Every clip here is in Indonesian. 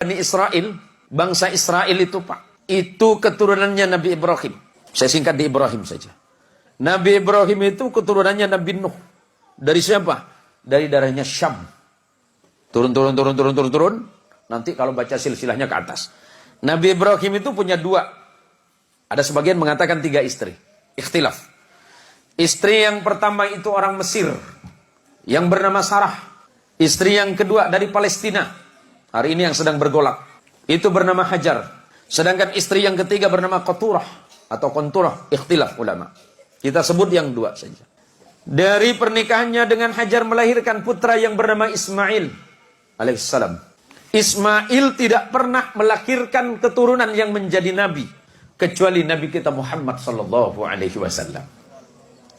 Bani Israel, bangsa Israel itu Pak, itu keturunannya Nabi Ibrahim. Saya singkat di Ibrahim saja. Nabi Ibrahim itu keturunannya Nabi Nuh. Dari siapa? Dari darahnya Syam. Turun. Nanti kalau baca silsilahnya ke atas. Nabi Ibrahim itu punya 2. Ada sebagian mengatakan 3 istri. Ikhtilaf. Istri yang pertama itu orang Mesir, yang bernama Sarah. Istri yang kedua dari Palestina, hari ini yang sedang bergolak, itu bernama Hajar. Sedangkan istri yang ketiga bernama Qaturah atau Qunturah, ikhtilaf ulama. Kita sebut yang 2 saja. Dari pernikahannya dengan Hajar melahirkan putra yang bernama Ismail alaihissalam. Ismail tidak pernah melahirkan keturunan yang menjadi nabi kecuali Nabi kita Muhammad sallallahu alaihi wasallam.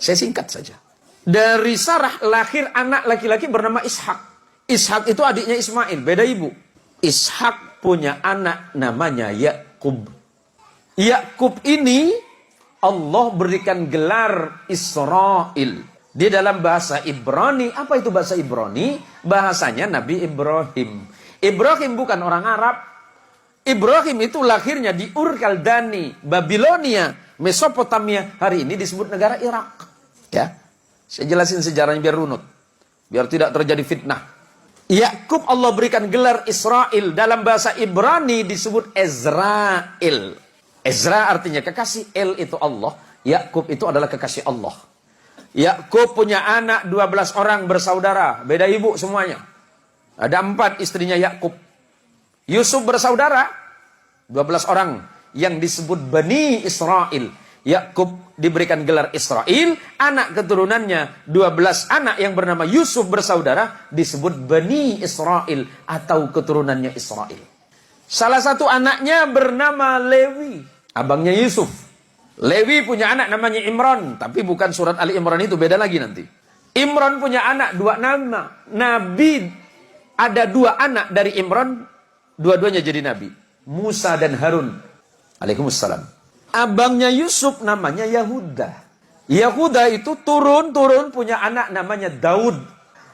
Saya singkat saja. Dari Sarah lahir anak laki-laki bernama Ishak. Ishak itu adiknya Ismail, beda ibu. Ishak punya anak namanya Yakub. Yakub ini Allah berikan gelar Israel. Di dalam bahasa Ibrani, apa itu bahasa Ibrani? Bahasanya Nabi Ibrahim. Ibrahim bukan orang Arab. Ibrahim itu lahirnya di Ur Kaldani, Babilonia, Mesopotamia. Hari ini disebut negara Irak. Ya, saya jelasin sejarahnya biar runut, biar tidak terjadi fitnah. Yakub Allah berikan gelar Israel. Dalam bahasa Ibrani disebut Ezrael. Ezra artinya kekasih, El itu Allah, Yakub itu adalah kekasih Allah. Yakub punya anak 12 orang bersaudara, beda ibu semuanya. Ada 4 istrinya Yakub. Yusuf bersaudara 12 orang yang disebut Bani Israel. Yakub diberikan gelar Israel, anak keturunannya 12 anak yang bernama Yusuf bersaudara disebut Bani Israel atau keturunannya Israel. Salah satu anaknya bernama Lewi, abangnya Yusuf. Lewi punya anak namanya Imran, tapi bukan surat Ali Imran itu, beda lagi nanti. Imran punya anak 2 nama. Nabi ada 2 anak dari Imran, dua-duanya jadi nabi. Musa dan Harun. Waalaikumsalam. Abangnya Yusuf namanya Yahuda. Yahuda itu turun punya anak namanya Daud.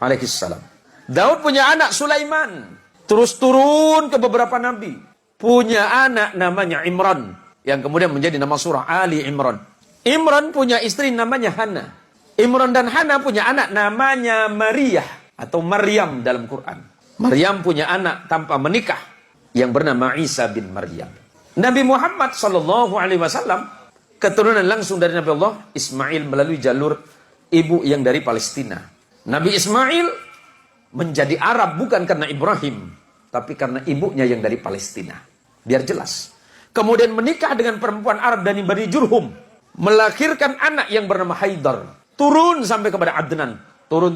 Alaihissalam. Daud punya anak Sulaiman. Terus turun ke beberapa nabi. Punya anak namanya Imran. Yang kemudian menjadi nama surah Ali Imran. Imran punya istri namanya Hana. Imran dan Hana punya anak namanya Maria atau Maryam dalam Quran. Maryam punya anak tanpa menikah yang bernama Isa bin Maryam. Nabi Muhammad sallallahu alaihi wasallam keturunan langsung dari Nabi Allah Ismail melalui jalur ibu yang dari Palestina. Nabi Ismail menjadi Arab bukan karena Ibrahim, tapi karena ibunya yang dari Palestina. Biar jelas. Kemudian menikah dengan perempuan Arab dari Bani Jurhum, melahirkan anak yang bernama Haidar. Turun sampai kepada Adnan. Turun.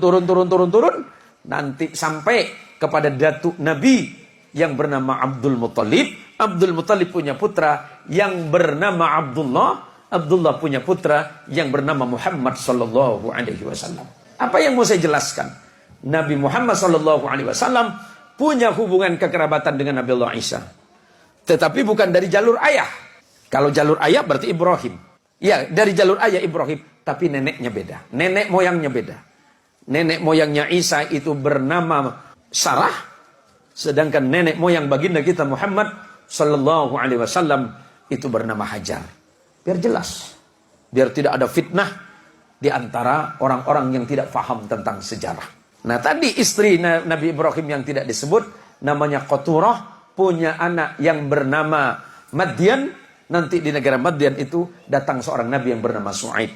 Nanti sampai kepada datuk Nabi yang bernama Abdul Muttalib. Abdul Muttalib punya putra yang bernama Abdullah. Abdullah punya putra yang bernama Muhammad sallallahu alaihi wasallam. Apa yang mau saya jelaskan? Nabi Muhammad sallallahu alaihi wasallam punya hubungan kekerabatan dengan Nabi Allah Isa. Tetapi bukan dari jalur ayah. Kalau jalur ayah berarti Ibrahim. Ya, dari jalur ayah Ibrahim, tapi neneknya beda. Nenek moyangnya beda. Nenek moyangnya Isa itu bernama Sarah, sedangkan nenek moyang baginda kita Muhammad sallallahu alaihi wasallam itu bernama Hajar. Biar jelas. Biar tidak ada fitnah di antara orang-orang yang tidak faham tentang sejarah. Nah, tadi istri Nabi Ibrahim yang tidak disebut namanya Qaturah punya anak yang bernama Madian. Nanti di negara Madian itu datang seorang nabi yang bernama Su'aib.